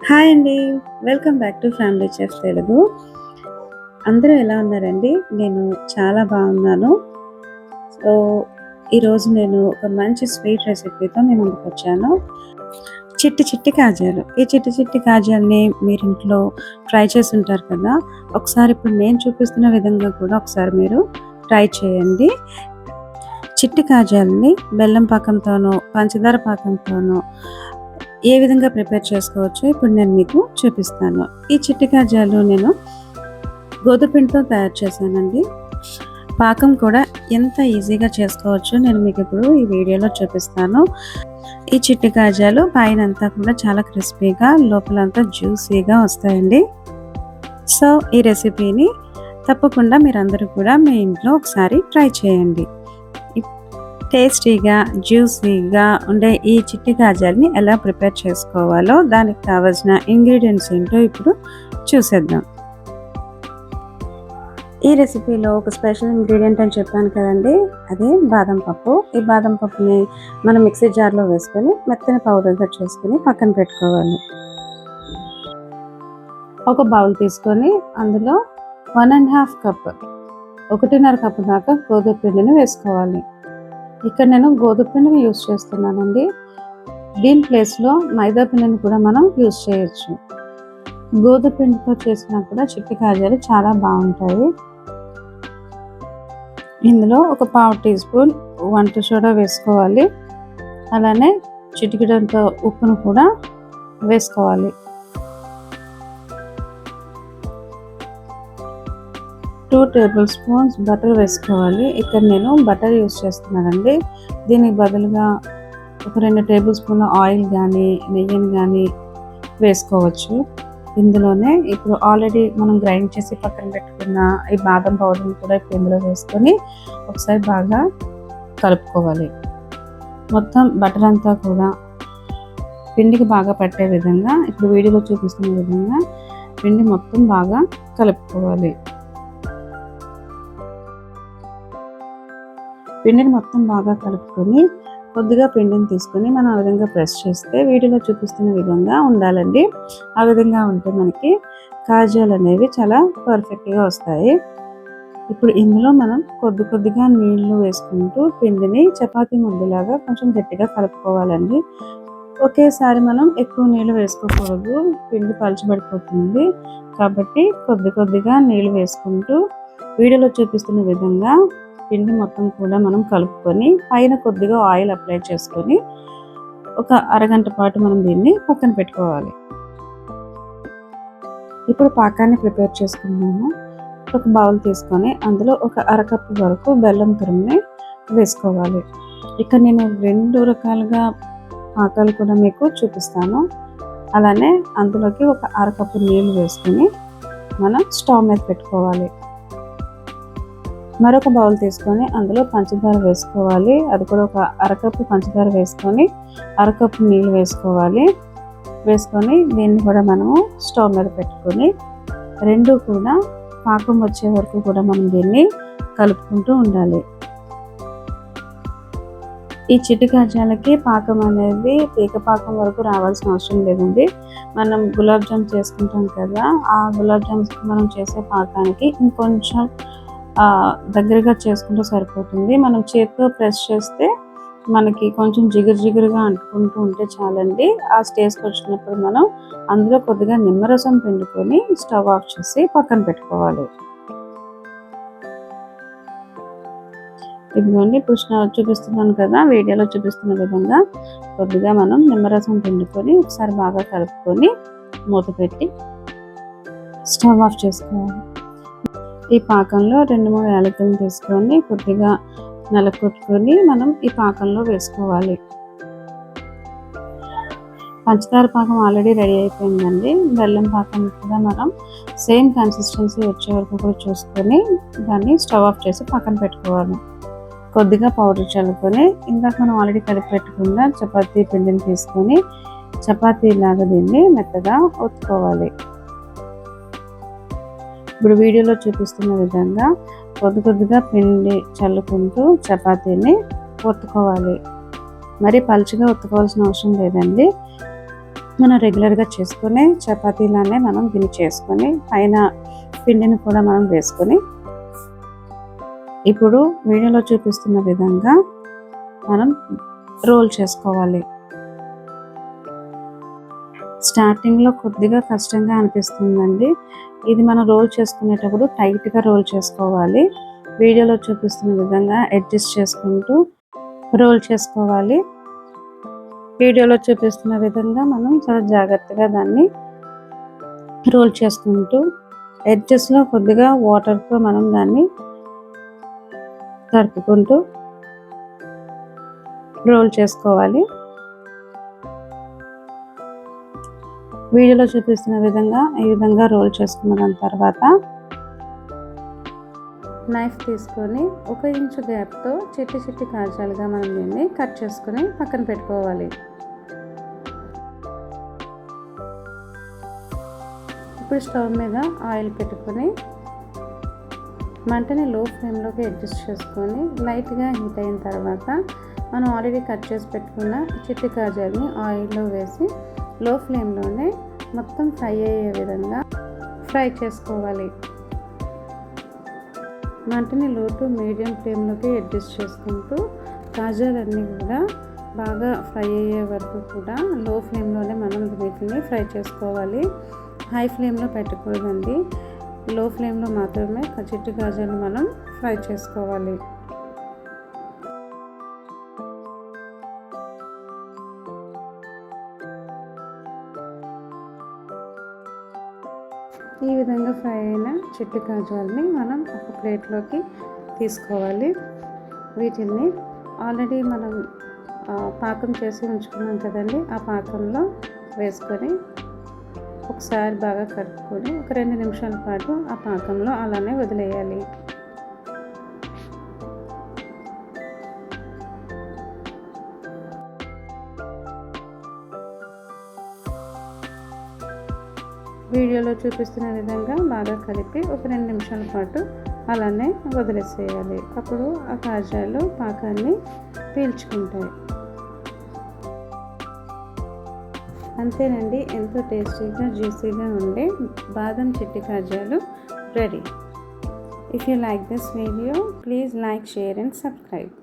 Hi అండి. Welcome back to family chef Telugu. అందరూ ఎలా ఉన్నారండి? నేను చాలా బాగున్నాను. సో, ఈరోజు నేను ఒక మంచి స్వీట్ రెసిపీతో మీ ముందుకొచ్చాను. చిట్టి చిట్టి కాజాలు. ఈ చిట్టి చిట్టి కాజాలని మీరు ఇంట్లో ట్రై చేసి ఉంటారు కదా! ఒకసారి ఇప్పుడు నేను చూపిస్తున్న విధంగా కూడా ఒకసారి మీరు ట్రై చేయండి. చిట్టి కాజాలని బెల్లం పాకంతోనో, పంచదార పాకంతోనో ఏ విధంగా ప్రిపేర్ చేసుకోవచ్చో ఇప్పుడు నేను మీకు చూపిస్తాను. ఈ చిట్టి కాజాలు నేను గోధుమ పిండితో తయారు చేశానండి. పాకం కూడా ఎంత ఈజీగా చేసుకోవచ్చో నేను మీకు ఇప్పుడు ఈ వీడియోలో చూపిస్తాను. ఈ చిట్టి కాజాలు పైన అంతా కూడా చాలా క్రిస్పీగా, లోపలంతా జ్యూసీగా వస్తాయండి. సో ఈ రెసిపీని తప్పకుండా మీరందరూ కూడా మీ ఇంట్లో ఒకసారి ట్రై చేయండి. టేస్టీగా, జ్యూసీగా ఉండే ఈ చిట్టి కాజాలని ఎలా ప్రిపేర్ చేసుకోవాలో దానికి కావాల్సిన ఇంగ్రీడియంట్స్ ఏంటో ఇప్పుడు చూసేద్దాం. ఈ రెసిపీలో ఒక స్పెషల్ ఇంగ్రీడియంట్ అని చెప్పాను కదండి, అది బాదం పప్పు. ఈ బాదం పప్పుని మనం మిక్సీ జార్లో వేసుకొని మెత్తని పౌడర్గా చేసుకొని పక్కన పెట్టుకోవాలి. ఒక బౌల్ తీసుకొని అందులో 1.5 కప్, 1.5 కప్పు దాకా గోధుమ పిండిని వేసుకోవాలి. ఇక్కడ నేను గోధుమ పిండిని యూస్ చేస్తున్నానండి. దీని ప్లేస్లో మైదా పిండిని కూడా మనం యూస్ చేయొచ్చు. గోధుమ పిండితో చేసినా కూడా చిట్టి కాజాలు చాలా బాగుంటాయి. ఇందులో ఒక 1/2 టీ స్పూన్ వంట సోడా వేసుకోవాలి. అలానే చిటికెడంత ఉప్పును కూడా వేసుకోవాలి. 2 టేబుల్ స్పూన్స్ బటర్ వేసుకోవాలి. ఇక్కడ నేను బటర్ యూస్ చేస్తున్నానండి. దీనికి బదులుగా ఒక 2 టేబుల్ స్పూన్ల ఆయిల్ కానీ నెయ్యిని కానీ వేసుకోవచ్చు. ఇందులోనే ఇప్పుడు ఆల్రెడీ మనం గ్రైండ్ చేసి పక్కన పెట్టుకున్న ఈ బాదం పౌడర్ని కూడా ఇప్పుడు ఇందులో వేసుకొని ఒకసారి బాగా కలుపుకోవాలి. మొత్తం బటర్ అంతా కూడా పిండికి బాగా పట్టే విధంగా ఇప్పుడు వీడియోలో చూపిస్తున్న విధంగా పిండి మొత్తం బాగా కలుపుకోవాలి. పిండిని మొత్తం బాగా కలుపుకొని కొద్దిగా పిండిని తీసుకొని మనం ఆ విధంగా ప్రెస్ చేస్తే వీడియోలో చూపిస్తున్న విధంగా ఉండాలండి. ఆ విధంగా ఉంటే మనకి కాజాలు అనేవి చాలా పర్ఫెక్ట్గా వస్తాయి. ఇప్పుడు ఇందులో మనం కొద్దిగా నీళ్లు వేసుకుంటూ పిండిని చపాతీ ముద్దలాగా కొంచెం గట్టిగా కలుపుకోవాలండి. ఒకేసారి మనం ఎక్కువ నీళ్ళు వేసుకోకూడదు, పిండి పలచబడిపోతుంది. కాబట్టి కొద్దిగా నీళ్ళు వేసుకుంటూ వీడియోలో చూపిస్తున్న విధంగా పిండి మొత్తం కూడా మనం కలుపుకొని పైన కొద్దిగా ఆయిల్ అప్లై చేసుకొని ఒక అరగంట పాటు మనం దీన్ని పక్కన పెట్టుకోవాలి. ఇప్పుడు పాకాన్ని ప్రిపేర్ చేసుకున్నాము. ఒక బౌల్ తీసుకొని అందులో ఒక అరకప్పు వరకు బెల్లం తురుముని వేసుకోవాలి. ఇక్కడ నేను 2 రకాలుగా పాకాలు కూడా మీకు చూపిస్తాను. అలానే అందులోకి ఒక అరకప్పు నీళ్ళు వేసుకొని మనం స్టవ్ మీద పెట్టుకోవాలి. మరొక బౌల్ తీసుకొని అందులో పంచదార వేసుకోవాలి. అది కూడా ఒక అరకప్పు పంచదార వేసుకొని అరకప్పు నీళ్ళు వేసుకొని దీన్ని కూడా మనము స్టవ్ మీద పెట్టుకొని రెండు కూడా పాకం వచ్చే వరకు కూడా మనం దీన్ని కలుపుకుంటూ ఉండాలి. ఈ చిట్టి కాజాలకి పాకం అనేది తీగ పాకం వరకు రావాల్సిన అవసరం లేదండి. మనం గులాబ్ జామ్ చేసుకుంటాం కదా, ఆ గులాబ్ జామ్స్ మనం చేసే పాకానికి ఇంకొంచెం దగ్గరగా చేసుకుంటే సరిపోతుంది. మనం చేతితో ప్రెస్ చేస్తే మనకి కొంచెం జిగురుగా అంటుకుంటూ ఉంటే చాలండి. ఆ స్టేజ్కి వచ్చినప్పుడు మనం అందులో కొద్దిగా నిమ్మరసం పిండుకొని స్టవ్ ఆఫ్ చేసి పక్కన పెట్టుకోవాలి. ఇదిగోండి ఇప్పుడు చూపిస్తున్నాను కదా, వీడియోలో చూపిస్తున్న విధంగా కొద్దిగా మనం నిమ్మరసం పిండుకొని ఒకసారి బాగా కలుపుకొని మూత పెట్టి స్టవ్ ఆఫ్ చేసుకోవాలి. ఈ పాకంలో 2-3 యాలకులను తీసుకొని కొద్దిగా నలకొట్టుకొని మనం ఈ పాకంలో వేసుకోవాలి. పంచదార పాకం ఆల్రెడీ రెడీ అయిపోయిందండి. బెల్లం పాకం కూడా మనం సేమ్ కన్సిస్టెన్సీ వచ్చే వరకు కూడా చూసుకొని దాన్ని స్టవ్ ఆఫ్ చేసి పక్కన పెట్టుకోవాలి. కొద్దిగా పౌడర్ చల్లుకొని ఇందాక మనం ఆల్రెడీ కలిపి పెట్టుకున్న చపాతీ పిండిని తీసుకొని చపాతీలాగా దీన్ని మెత్తగా ఒత్తుకోవాలి. ఇప్పుడు వీడియోలో చూపిస్తున్న విధంగా కొద్దిగా పిండి చల్లుకుంటూ చపాతీని ఒత్తుకోవాలి. మరి పలుచగా ఒత్తుకోవాల్సిన అవసరం లేదండి. మనం రెగ్యులర్గా చేసుకునే చపాతీలానే మనం దీన్ని చేసుకొని పైన పిండిని కూడా మనం వేసుకొని ఇప్పుడు వీడియోలో చూపిస్తున్న విధంగా మనం రోల్ చేసుకోవాలి. స్టార్టింగ్లో కొద్దిగా కష్టంగా అనిపిస్తుందండి. ఇది మనం రోల్ చేసుకునేటప్పుడు టైట్గా రోల్ చేసుకోవాలి. వీడియోలో చూపిస్తున్న విధంగా అడ్జస్ట్ చేసుకుంటూ రోల్ చేసుకోవాలి. వీడియోలో చూపిస్తున్న విధంగా మనం చాలా జాగ్రత్తగా దాన్ని రోల్ చేసుకుంటూ ఎడ్జెస్లో కొద్దిగా వాటర్తో మనం దాన్ని తడుపుకుంటూ రోల్ చేసుకోవాలి. వీడియోలో చూపిస్తున్న విధంగా ఈ విధంగా రోల్ చేసుకున్న దాని తర్వాత నైఫ్ తీసుకొని 1 ఇంచు గ్యాప్తో చిట్టి చిట్టి కాజాలుగా మనం దీన్ని కట్ చేసుకొని పక్కన పెట్టుకోవాలి. ఇప్పుడు స్టవ్ మీద ఆయిల్ పెట్టుకొని మంటని లో ఫ్లేమ్లోకి అడ్జస్ట్ చేసుకొని లైట్గా హీట్ అయిన తర్వాత మనం ఆల్రెడీ కట్ చేసి పెట్టుకున్న చిట్టి కాజాలని ఆయిల్లో వేసి లో ఫ్లేమ్లోనే మొత్తం ఫ్రై అయ్యే విధంగా ఫ్రై చేసుకోవాలి. మంటని లో టు మీడియం ఫ్లేమ్లోకి అడ్జస్ట్ చేసుకుంటూ కాజాలన్నీ కూడా బాగా ఫ్రై అయ్యే వరకు కూడా లో ఫ్లేమ్లోనే మనం వీటిని ఫ్రై చేసుకోవాలి. హై ఫ్లేమ్లో పెట్టకూడదండి. లో ఫ్లేమ్లో మాత్రమే చిట్టి కాజాలు మనం ఫ్రై చేసుకోవాలి. ఈ విధంగా ఫ్రై అయిన చిట్టి కాజాలని మనం ఒక ప్లేట్లోకి తీసుకోవాలి. వీటిని ఆల్రెడీ మనం పాకం చేసి ఉంచుకున్నాం కదండి, ఆ పాకంలో వేసుకొని ఒకసారి బాగా కలుపుకొని ఒక 2 నిమిషాల పాటు ఆ పాకంలో అలానే వదిలేయాలి. వీడియోలో చూపిస్తున్న విధంగా బాగా కలిపి ఒక 2 నిమిషాల పాటు అలానే వదిలేసేయాలి. అప్పుడు ఆ కాజాలు పాకాన్ని పీల్చుకుంటాయి. అంతేనండి, ఎంతో టేస్టీగా జ్యూసీగా ఉండే బాదం చిట్టి కాజాలు ready. If you like this video, please like, share and subscribe.